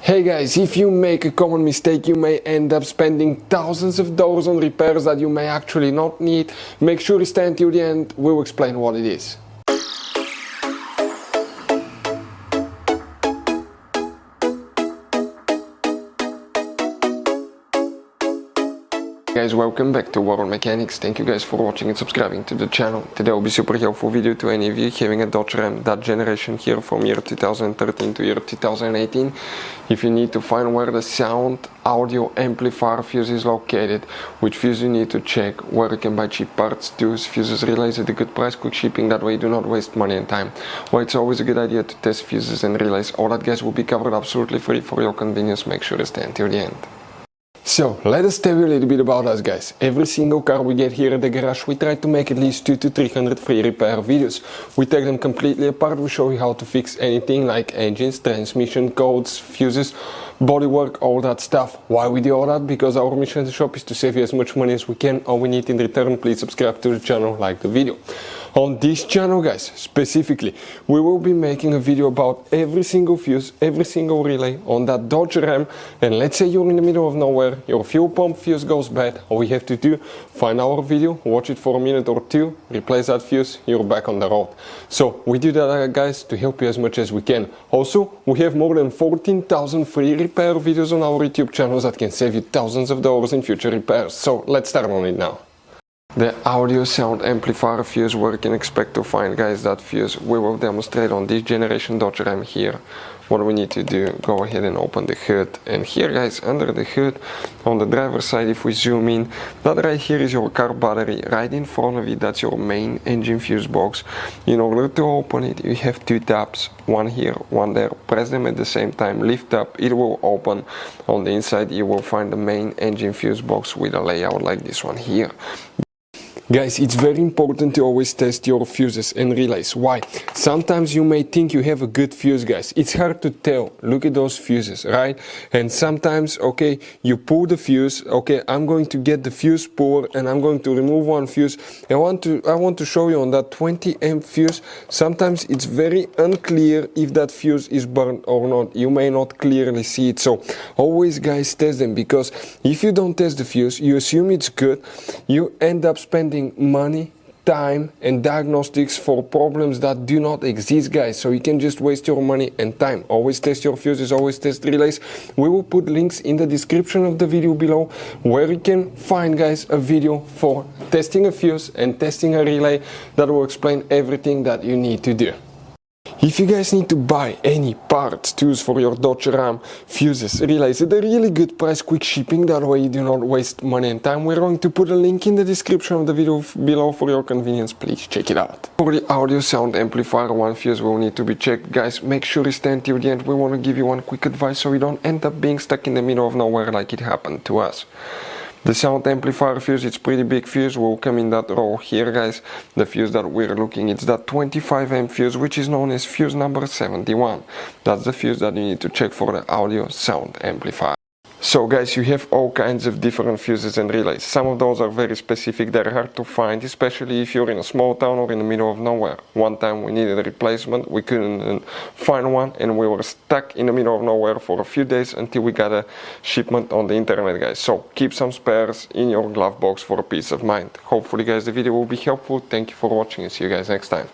Hey guys, if you make a common mistake, you may end up spending thousands of dollars on repairs that you may actually not need. Make sure you stay until the end, we'll explain what it is. Guys, welcome back to World Mechanics. Thank you guys for watching and subscribing to the channel. Today will be super helpful video to any of you having a Dodge Ram that generation here from year 2013 to year 2018. If you need to find where the sound audio amplifier fuse is located, which fuse you need to check, where you can buy cheap parts, tools, fuses, relays at a good price, quick shipping, that way you do not waste money and time. Well, it's always a good idea to test fuses and relays. All that guys will be covered absolutely free for your convenience. Make sure to stay until the end. So, let us tell you a little bit about us guys. Every single car we get here at the garage, we try to make at least 200 to 300 free repair videos. We take them completely apart, we show you how to fix anything like engines, transmission, codes, fuses, bodywork, all that stuff. Why we do all that? Because our mission as a shop is to save you as much money as we can. All we need in return, please subscribe to the channel, like the video. On this channel guys, specifically, we will be making a video about every single fuse, every single relay on that Dodge Ram. And let's say you're in the middle of nowhere, your fuel pump fuse goes bad, all we have to do, find our video, watch it for a minute or two, replace that fuse, you're back on the road. So we do that guys to help you as much as we can. Also, we have more than 14,000 free repair videos on our YouTube channels that can save you thousands of dollars in future repairs. So let's start on it now. The audio sound amplifier fuse, where you can expect to find guys that fuse, we will demonstrate on this generation Dodge Ram here. What we need to do, go ahead and open the hood, and here guys, under the hood on the driver's side, if we zoom in, that right here is your car battery. Right in front of it, that's your main engine fuse box. In order to open it, you have two tabs, one here, one there. Press them at the same time, lift up, it will open. On the inside you will find the main engine fuse box with a layout like this one here. Guys, it's very important to always test your fuses and relays. Why? Sometimes you may think you have a good fuse, guys. It's hard to tell. Look at those fuses, right? And sometimes, okay, you pull the fuse. Okay, I'm going to get the fuse puller and I'm going to remove one fuse. I want to show you on that 20 amp fuse. Sometimes it's very unclear if that fuse is burned or not. You may not clearly see it. So always, guys, test them, because if you don't test the fuse, you assume it's good. You end up spending money, time and diagnostics for problems that do not exist, guys. So you can just waste your money and time. Always test your fuses, always test relays. We will put links in the description of the video below where you can find, guys, a video for testing a fuse and testing a relay that will explain everything that you need to do. If you guys need to buy any parts, tools for your Dodge Ram, fuses, relays at a really good price, quick shipping, that way you do not waste money and time, we're going to put a link in the description of the video below for your convenience. Please check it out. For the audio sound amplifier, one fuse will need to be checked. Guys, make sure you stay until the end. We want to give you one quick advice so you don't end up being stuck in the middle of nowhere like it happened to us. The sound amplifier fuse, it's pretty big fuse, will come in that row here, guys. The fuse that we're looking, it's that 25 amp fuse, which is known as fuse number 71. That's the fuse that you need to check for the audio sound amplifier. So guys, you have all kinds of different fuses and relays. Some of those are very specific, they're hard to find, especially if you're in a small town or in the middle of nowhere. One time we needed a replacement, we couldn't find one, and we were stuck in the middle of nowhere for a few days until we got a shipment on the internet, guys. So keep some spares in your glove box for a peace of mind. Hopefully guys, the video will be helpful. Thank you for watching and see you guys next time.